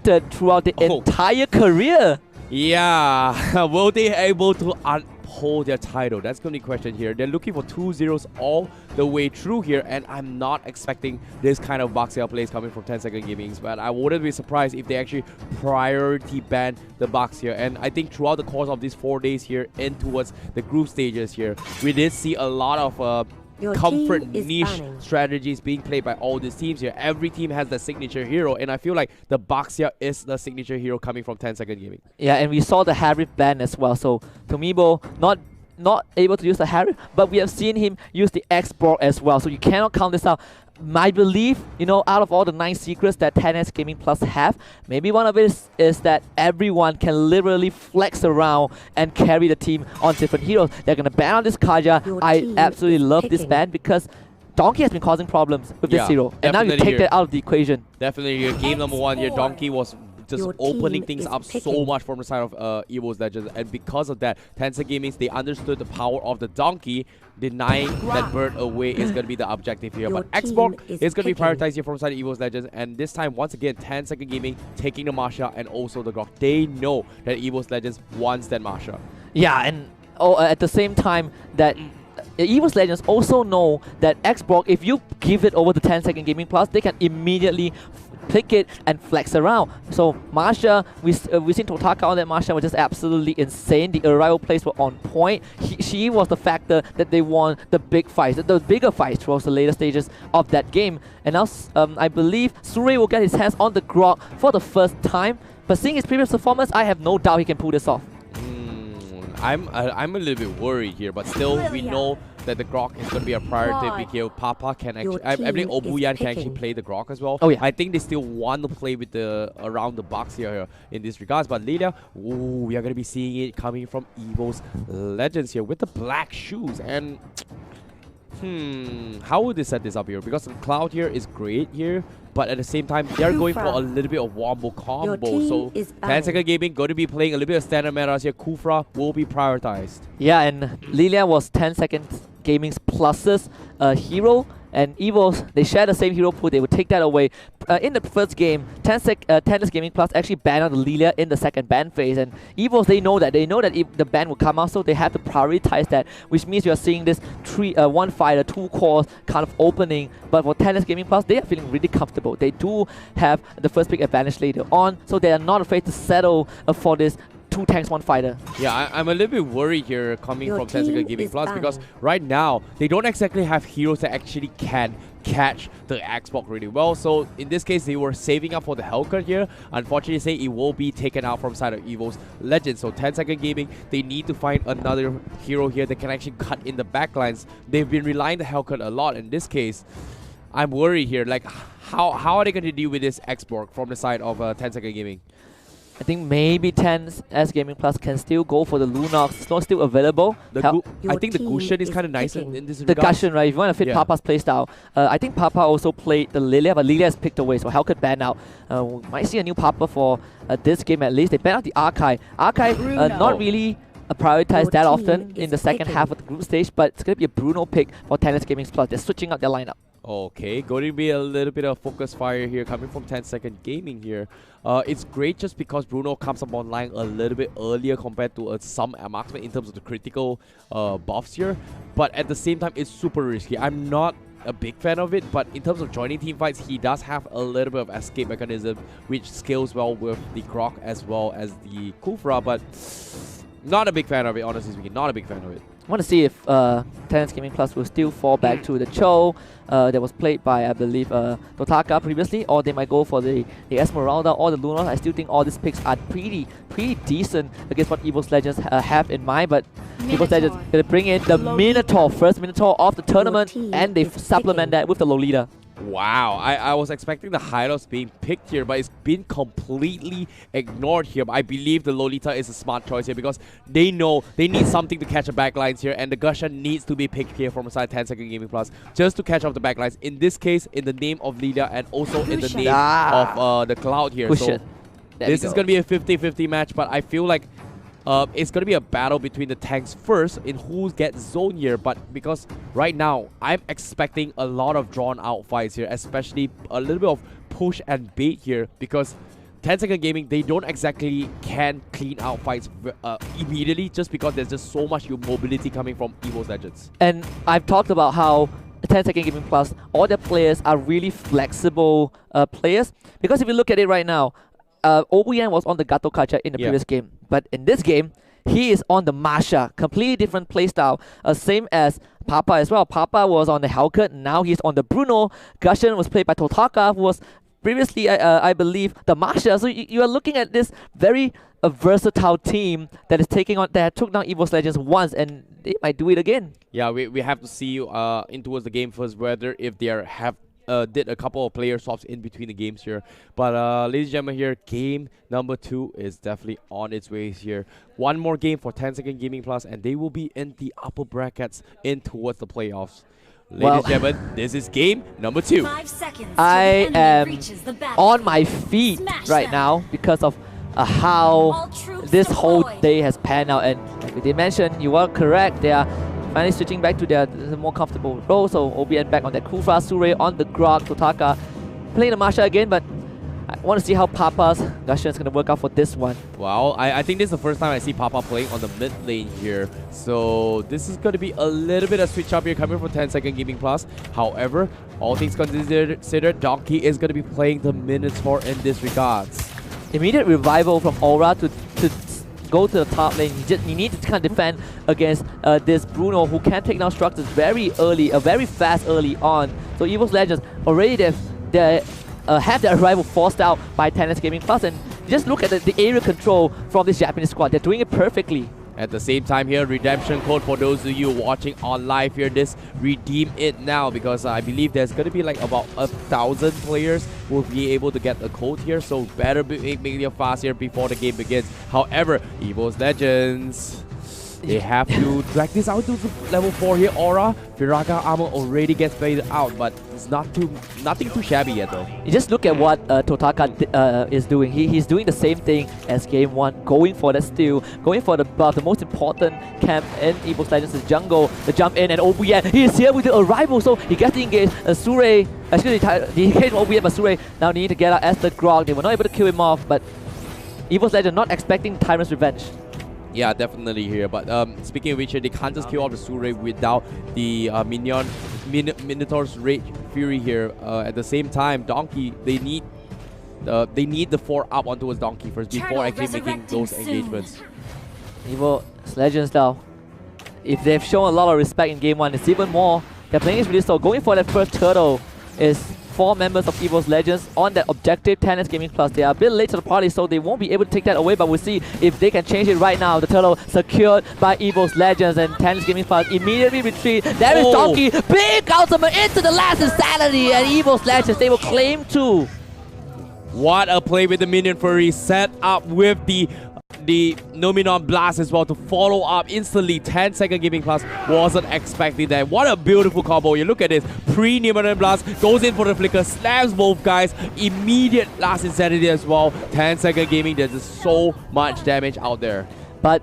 undefeated throughout the entire career. Yeah, will they able to uphold their title? That's going to be the question here. They're looking for 2-0s all the way through here, and I'm not expecting this kind of Baxia plays coming from 10 Second Gaming, but I wouldn't be surprised if they actually priority ban the Baxia. And I think throughout the course of these 4 days here and towards the group stages here, we did see a lot of comfort niche strategies being played by all these teams here. Every team has the signature hero, and I feel like the Baxia is the signature hero coming from 10 Second Gaming. Yeah, and we saw the Harif ban as well. So Tomibo not able to use the Harif, but we have seen him use the X-Borg as well. So you cannot count this out. My belief, you know, out of all the 9 secrets that 10S Gaming Plus have, maybe one of it is that everyone can literally flex around and carry the team on different heroes. They're going to ban on this Kaja. I absolutely love this ban because Donkey has been causing problems with this hero. And now you take that out of the equation. Definitely, game number 1 here, Donkey was just opening things up so much from the side of EVOS Legends, and because of that, Tencent Gaming, they understood the power of the Donkey. Denying that bird away is going to be the objective here, but Xbox is going to be prioritized here from the side of EVOS Legends, and this time, once again, 10 Second Gaming taking the Masha and also the Grok. They know that EVOS Legends wants that Masha. Yeah, and at the same time that EVOS Legends also know that Xbox, if you give it over to 10 Second Gaming Plus, they can immediately pick it and flex around. So Marsha, we seen Totaka on that. Marsha was just absolutely insane. The arrival plays were on point. She was the factor that they won the big fights, the bigger fights towards the later stages of that game. And now I believe Suri will get his hands on the Grok for the first time. But seeing his previous performance, I have no doubt he can pull this off. I'm a little bit worried here, but still we know that the Grok is going to be a priority because Papa can actually, I believe Obuyan can actually play the Grok as well. Oh yeah. I think they still want to play with the around the box here in this regards, but Lilia, we are going to be seeing it coming from EVOS Legends here with the black shoes. And how would they set this up here? Because the Cloud here is great here, but at the same time, they're going for a little bit of wombo combo. So 10 Second Gaming going to be playing a little bit of standard metas here. Kufra will be prioritized. Yeah, and Lilia was 10 Second Gaming's pluses hero, and EVOS, they share the same hero pool. They would take that away. In the first game, 10S Gaming Plus actually banned out the Lilia in the second ban phase, and EVOS, they know that the ban will come out, so they have to prioritize that, which means you are seeing this one fighter, 2 cores kind of opening. But for 10S Gaming Plus, they are feeling really comfortable. They do have the first pick advantage later on, so they are not afraid to settle for this 2 tanks, 1 fighter. Yeah, I'm a little bit worried here coming from 10 Second Gaming Plus because right now, they don't exactly have heroes that actually can catch the Xbox really well. So in this case, they were saving up for the Hellcat here. Unfortunately, say it will be taken out from side of EVOS Legends. So 10 Second Gaming, they need to find another hero here that can actually cut in the backlines. They've been relying the Hellcat a lot. In this case, I'm worried here. Like, how are they going to deal with this Xbox from the side of 10 Second Gaming? I think maybe 10S Gaming Plus can still go for the Lunox. It's not still available. I think the Gushen is kind of nice in this regard. The Gushen, right? If you want to fit Papa's playstyle. I think Papa also played the Lilia, but Lilia is picked away, so Hellcat banned out. We might see a new Papa for this game at least. They banned out the Archive. Archive, not really prioritized that often in the second half of the group stage, but it's going to be a Bruno pick for 10S Gaming Plus. They're switching up their lineup. Okay, going to be a little bit of focus fire here coming from 10 Second Gaming here. It's great just because Bruno comes up online a little bit earlier compared to some marksman in terms of the critical buffs here. But at the same time, it's super risky. I'm not a big fan of it, but in terms of joining team fights, he does have a little bit of escape mechanism, which scales well with the Grok as well as the Kufra, but not a big fan of it, honestly speaking. Not a big fan of it. I want to see if 10S Gaming Plus will still fall back to the Cho that was played by, I believe, Totaka previously, or they might go for the Esmeralda or the Lunos. I still think all these picks are pretty decent against what EVOS Legends have in mind, but EVOS Legends going to bring in the Minotaur, first Minotaur of the tournament, and they supplement that with the Lolita. Wow, I was expecting the Hylos being picked here, but it's been completely ignored here. But I believe the Lolita is a smart choice here because they know they need something to catch the backlines here, and the Gusha needs to be picked here from side 10 Second Gaming Plus just to catch up the backlines. In this case, in the name of Lilia and also in the name of the Cloud here. So this is going to be a 50-50 match, but I feel like it's going to be a battle between the tanks first in who gets zone here, but because right now I'm expecting a lot of drawn out fights here, especially a little bit of push and bait here, because 10 Second Gaming, they don't exactly can clean out fights immediately just because there's just so much mobility coming from EVOS Legends. And I've talked about how 10 Second Gaming Plus, all their players are really flexible players. Because if you look at it right now, OBN was on the Gato Kacha in the previous game. But in this game, he is on the Masha, completely different playstyle, same as Papa as well. Papa was on the Hellcat, now he's on the Bruno. Gushen was played by Totaka, who was previously, I believe, the Masha. So you are looking at this very versatile team that is taking on, that took down EVOS Legends once, and they might do it again. Yeah, we have to see in towards the game first whether if they did a couple of player swaps in between the games here. But ladies and gentlemen, here game number 2 is definitely on its way here. One more game for 10 Second Gaming Plus, and they will be in the upper brackets in towards the playoffs. Ladies and gentlemen, this is game number 2. 5 seconds I am on my feet right now because of how this whole day has panned out. And like we did mention, you are correct. They are finally switching back to their more comfortable role. So OBN back on that Kufra, Sure on the Grog, Totaka playing the Masha again, but I want to see how Papa's Gushen is going to work out for this one. Wow, I think this is the first time I see Papa playing on the mid lane here. So this is going to be a little bit of switch up here coming from 10 Second Gaming Plus. However, all things considered, Donkey is going to be playing the Minotaur in this regards. Immediate revival from Aura to go to the top lane. You need to kind of defend against this Bruno, who can take down structures very early, very fast early on. So EVOS Legends already have their arrival forced out by 10 Gaming Plus, and just look at the area control from this Japanese squad. They're doing it perfectly. At the same time here, redemption code for those of you watching on live here, this redeem it now, because I believe there's going to be like about 1,000 players will be able to get the code here, so better make it fast here before the game begins. However, EVOS Legends, they have to drag this out to level 4 here. Aura, Firaga armor already gets played out, but it's nothing too shabby yet though. You just look at what Totaka is doing. He's doing the same thing as game 1, going for the steal, going for the buff. The most important camp in EVOS Legends is jungle, the jump in, and OBN. He is here with the arrival, so he gets the engage. Sure, actually, the engage from OBN, but Sure now need to get out as the Grog. They were not able to kill him off, but EVOS Legends not expecting Tyrant's revenge. Yeah, definitely here. But speaking of which, they can't just kill off the Sure without the Minotaur's Rage Fury here. At the same time, Donkey, they need the 4 up onto his Donkey first before actually making those engagements. EVOS Legends now, if they've shown a lot of respect in game 1, it's even more. They're playing it really slow. Going for that first turtle is 4 members of EVOS Legends on that objective. 10 Gaming Plus, they are a bit late to the party, so they won't be able to take that away, but we'll see if they can change it right now. The turtle secured by EVOS Legends, and 10 Gaming Plus immediately retreat. There is Donkey, big ultimate into the last insanity, and EVOS Legends, they will claim 2. What a play with the Minion Fury, set up with the Nominon Blast as well to follow up instantly. 10 Second Gaming Plus wasn't expecting that. What a beautiful combo. You look at this. Pre-Nominon Blast goes in for the flicker, slams both guys. Immediate last insanity as well. 10 Second Gaming, there's just so much damage out there. But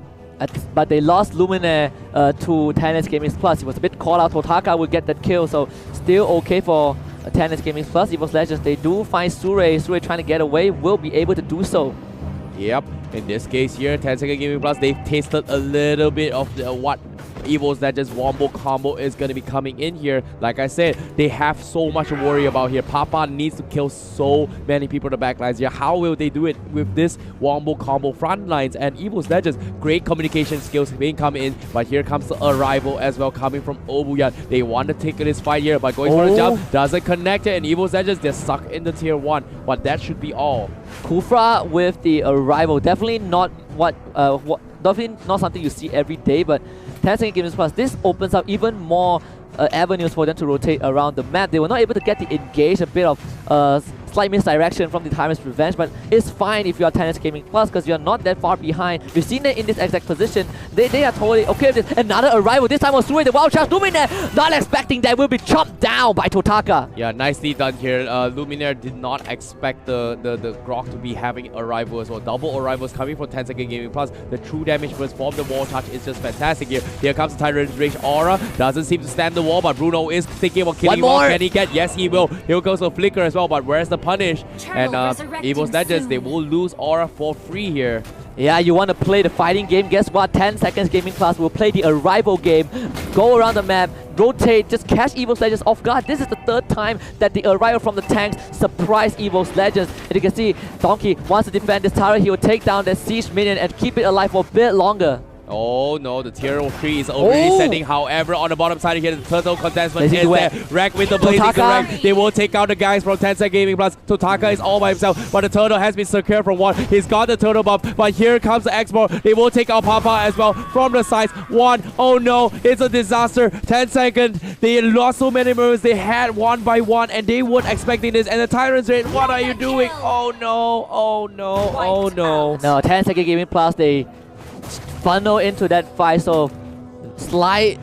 they lost Luminaire to 10 Gaming Plus. It was a bit called out. Totaka would get that kill, so still okay for 10 Gaming Plus. EVOS Legends, they do find Sure. Sure trying to get away, will be able to do so. Yep, in this case here, 10 Second Gaming Plus, they've tasted a little bit of what EVOS Legends Wombo combo is going to be coming in here. Like I said, they have so much to worry about here. Papa needs to kill so many people in the backlines here. How will they do it with this Wombo combo front lines? And EVOS Legends, great communication skills being coming in, but here comes the arrival as well coming from Obuyan. They want to take this fight here, but going for the jump, doesn't connect it, and EVOS Legends, they're stuck in the tier 1, but that should be all. Kufra with the arrival, definitely not definitely not something you see every day, but 10 Second Gaming Plus, this opens up even more avenues for them to rotate around the map. They were not able to get the engage, a bit of slight misdirection from the Tyrant's Revenge, but it's fine if you are 10 Gaming Plus because you're not that far behind. We've seen it in this exact position. They are totally okay with this. Another arrival, this time was Sue, the Wild Charge Luminaire, not expecting that will be chopped down by Totaka. Yeah, nicely done here. Luminaire did not expect the Grok to be having arrivals or double arrivals coming from 10 Second Gaming Plus. The true damage burst from the wall charge is just fantastic here. Here comes the Tyrant's Rage Aura. Doesn't seem to stand the wall, but Bruno is thinking about killing him off. Can he get? Yes, he will. Here goes the Flicker as well, but where's the punish. And EVOS Legends, they will lose Aura for free here. Yeah, you want to play the fighting game, guess what? 10 seconds gaming plus will play the arrival game. Go around the map, rotate, just catch EVOS Legends off guard. This is the third time that the arrival from the tanks surprised EVOS Legends. And you can see Donkey wants to defend this tower. He will take down the siege minion and keep it alive for a bit longer. Oh no, the tier 3 is already sending. However, on the bottom side here, the turtle contestment is there. Rack with the blazing direct. They will take out the guys from Tencent Gaming Plus. Totaka is all by himself, but the turtle has been secured from one. He's got the turtle buff, but here comes the Expo. They will take out Papa as well from the sides. One, oh no, it's a disaster. 10 seconds. They lost so many members. They had one by one, and they weren't expecting this. And the Tyrant's Raid, what are you doing? Oh no, oh no, oh no. No, 10 second gaming plus, they funnel into that fight, so slight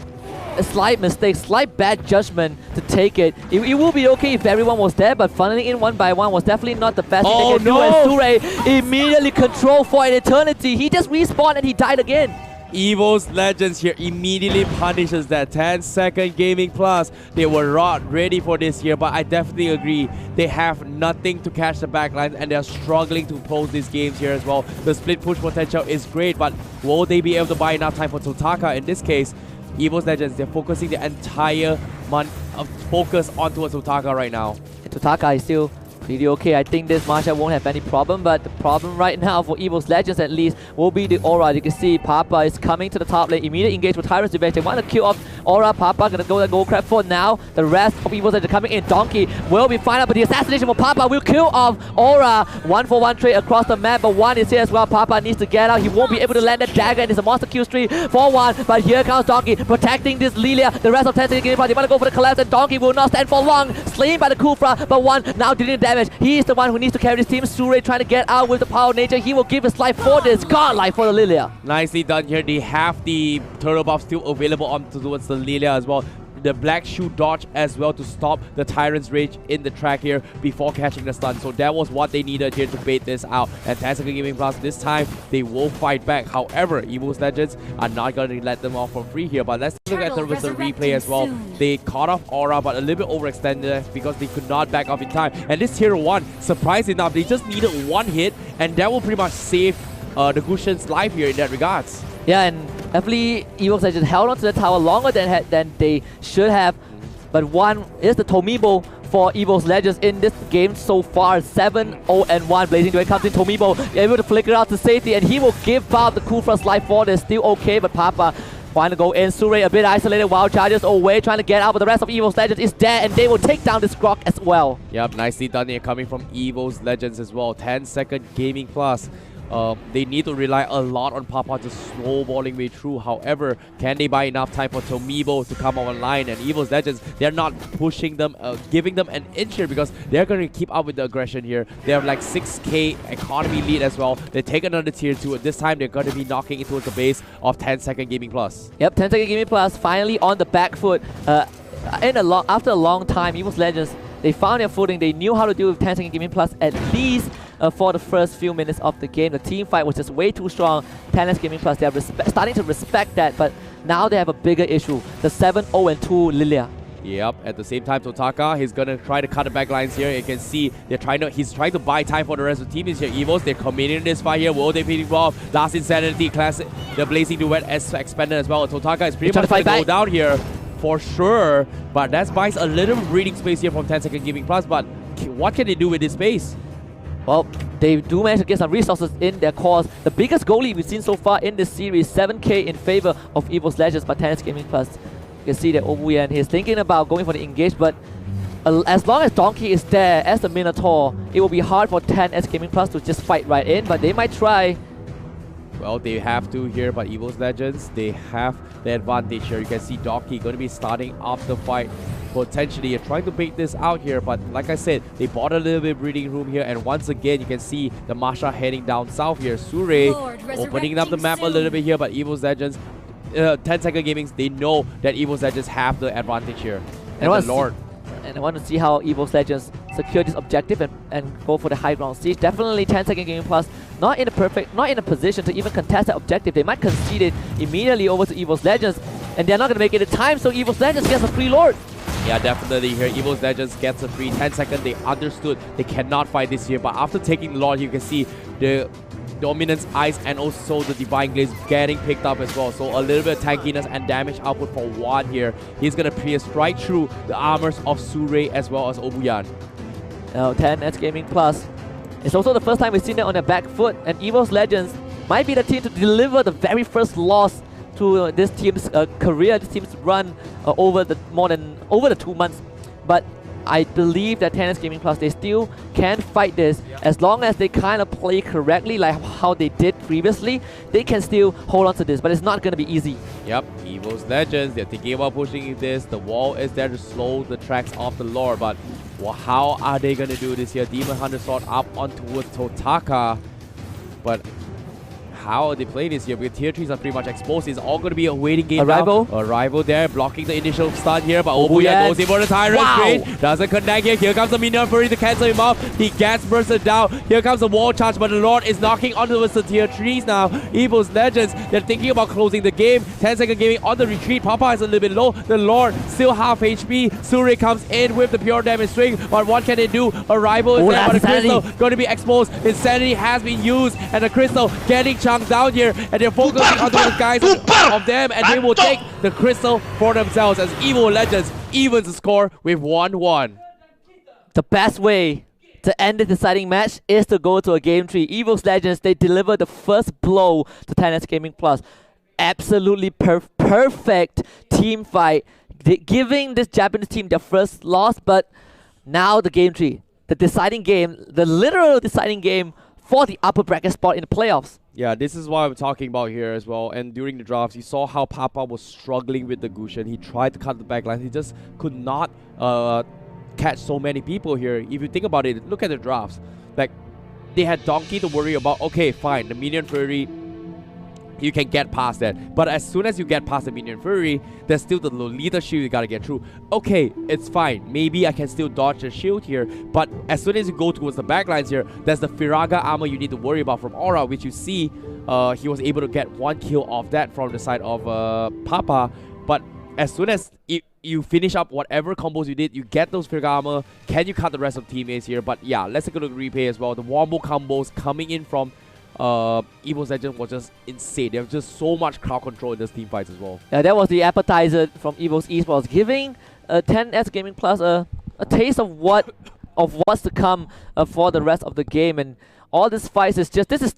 mistake, slight bad judgment to take it. It will be okay if everyone was there, but funneling in one by one was definitely not the best thing they can do. And Sure immediately controlled for an eternity. He just respawned and he died again. EVOS Legends here immediately punishes that 10-second gaming plus. They were not ready for this here, but I definitely agree. They have nothing to catch the backlines, and they're struggling to pose these games here as well. The split push potential is great, but will they be able to buy enough time for Totaka? In this case, EVOS Legends, they're focusing the entire focus onto Totaka right now. And Totaka is still pretty okay. I think this matchup won't have any problem, but the problem right now for EVOS Legends at least will be the aura. You can see Papa is coming to the top lane, immediate engage with Tyrant's Revenge. They want to kill off aura. Papa gonna go the gold crab for now. The rest of EVOS Legends coming in. Donkey will be fine, but the assassination for Papa will kill off aura. 1-for-1 trade across the map, but one is here as well. Papa needs to get out. He won't be able to land that dagger, and it's a monster kill streak for one. But here comes Donkey protecting this Lilia. The rest of Tencent Gaming Plus, they want to go for the collapse, and Donkey will not stand for long. Slain by the Kufra, but one now dealing damage. He is the one who needs to carry this team. Sure trying to get out with the power of nature. He will give his life for this. God life for the Lilia. Nicely done here. They have the turtle buff still available on towards the Lilia as well. The black shoe dodge as well to stop the Tyrant's Rage in the track here before catching the stun. So that was what they needed here to bait this out. And Tencent Gaming Plus, this time they will fight back. However, EVOS Legends are not going to let them off for free here. But let's look at the replay as well. They caught off Aura, but a little bit overextended because they could not back off in time. And this tier 1, surprisingly enough, they just needed one hit, and that will pretty much save the Gushen's life here in that regards. Yeah, and definitely EVOS Legends held onto the tower longer than they should have. But one is the Tomibo for EVOS Legends in this game so far. 7-0-1. Blazing Duet comes in. Tomibo able to flicker out to safety, and he will give out the Kufra's life for this. Still okay, but Papa trying to go in. Sure a bit isolated. Wild charges away, trying to get out, but the rest of EVOS Legends is there, and they will take down this Grok as well. Yep, nicely done here coming from EVOS Legends as well. 10-second gaming plus. They need to rely a lot on Papa just snowballing way through. However, can they buy enough time for Tomibo to come online? And EVOS Legends, they're not pushing them, giving them an inch here, because they're going to keep up with the aggression here. They have like 6k economy lead as well. They take another tier 2. This time, they're going to be knocking it towards the base of 10-second gaming plus. Yep, 10-second gaming plus finally on the back foot. After a long time, EVOS Legends, they found their footing. They knew how to deal with 10-second gaming plus at least for the first few minutes of the game. The team fight was just way too strong. 10-second gaming plus, they are starting to respect that, but now they have a bigger issue. The 7-0-2 Lilia. Yep, at the same time, Totaka, he's gonna try to cut the back lines here. You can see he's trying to buy time for the rest of the team. Is here. EVOS, they're committing in this fight here. Will they be involved? Last Insanity, Classic, the Blazing Duet as expanded as well. Totaka is pretty much gonna go down here for sure, but that buys a little breathing space here from 10-second gaming plus. But what can they do with this space? Well, they do manage to get some resources in their cores. The biggest goalie we've seen so far in this series, 7k in favor of EVOS Legends by 10 Gaming Plus. You can see that Obuyan, he's thinking about going for the engage, but as long as Donkey is there as the Minotaur, it will be hard for 10 Gaming Plus to just fight right in, but they might try. Well, they have to here, but EVOS Legends, they have the advantage here. You can see Donkey going to be starting off the fight. Potentially, you're trying to bait this out here, but like I said, they bought a little bit of breathing room here, and once again, you can see the Masha heading down south here. Sure opening up the map a little bit here, but EVOS Legends, 10-second gaming, they know that EVOS Legends have the advantage here. And the Lord. And I want to see how EVOS Legends secure this objective and go for the high ground siege. Definitely 10-second gaming plus, not in a position to even contest that objective. They might concede it immediately over to EVOS Legends, and they're not going to make it in time, so EVOS Legends gets a free Lord. Yeah, definitely here. EVOS Legends gets a free 10 second. They understood they cannot fight this here. But after taking the Lord, you can see the Dominance Ice and also the Divine Glaze getting picked up as well. So a little bit of tankiness and damage output for Wan here. He's going to pierce right through the armors of Surey as well as Obuyan. Now 10S Gaming Plus. It's also the first time we've seen it on their back foot, and EVOS Legends might be the team to deliver the very first loss to this team's career, this team's run over the 2 months. But I believe that 10S Gaming Plus, they still can fight this as long as they kind of play correctly, like how they did previously. They can still hold on to this, but it's not going to be easy. Yep, EVOS Legends, they're thinking about pushing this. The wall is there to slow the tracks off the Lord, but well, how are they going to do this here? Demon Hunter Sword up on towards Totaka, but how they play this here, because tier 3s are pretty much exposed. It's all going to be a waiting game. Arrival there, blocking the initial stun here, but Obuyan goes in for the Tyrant Screen. Doesn't connect here. Here comes the Minion Fury to cancel him off. He gets bursted down. Here comes the wall charge, but the Lord is knocking onto the tier 3s now. EVOS Legends, they're thinking about closing the game. 10 second gaming on the retreat. Papa is a little bit low. The Lord still half HP. Surey comes in with the pure damage string, but what can they do? Arrival is there, but the Crystal going to be exposed. Insanity has been used, and the Crystal getting chunked down here, and they're focusing on the guys of them, and they will take the Crystal for themselves as EVOS Legends evens the score with 1-1. The best way to end the deciding match is to go to a game 3. EVOS Legends, they deliver the first blow to 10S Gaming Plus. Absolutely perfect team fight, giving this Japanese team their first loss, but now the game 3, the deciding game, the literal deciding game for the upper bracket spot in the playoffs. Yeah, this is what I'm talking about here as well. And during the drafts, you saw how Papa was struggling with the Gushen. He tried to cut the backline. He just could not catch so many people here. If you think about it, look at the drafts. Like, they had Donkey to worry about. Okay, fine, the Minion Fury, you can get past that. But as soon as you get past the Minion Fury, there's still the Lolita shield you gotta get through. Okay, it's fine. Maybe I can still dodge the shield here. But as soon as you go towards the backlines here, there's the Firaga armor you need to worry about from Aura, which you see he was able to get 1 kill off that from the side of Papa. But as soon as you finish up whatever combos you did, you get those Firaga armor. Can you cut the rest of the teammates here? But yeah, let's take a look at the replay as well. The wombo combos coming in from EVOS Legends was just insane. There was just so much crowd control in this team fights as well. Yeah, that was the appetizer from EVOS Esports, giving 10S Gaming Plus a taste of what's to come for the rest of the game. And all these fights is just, this is the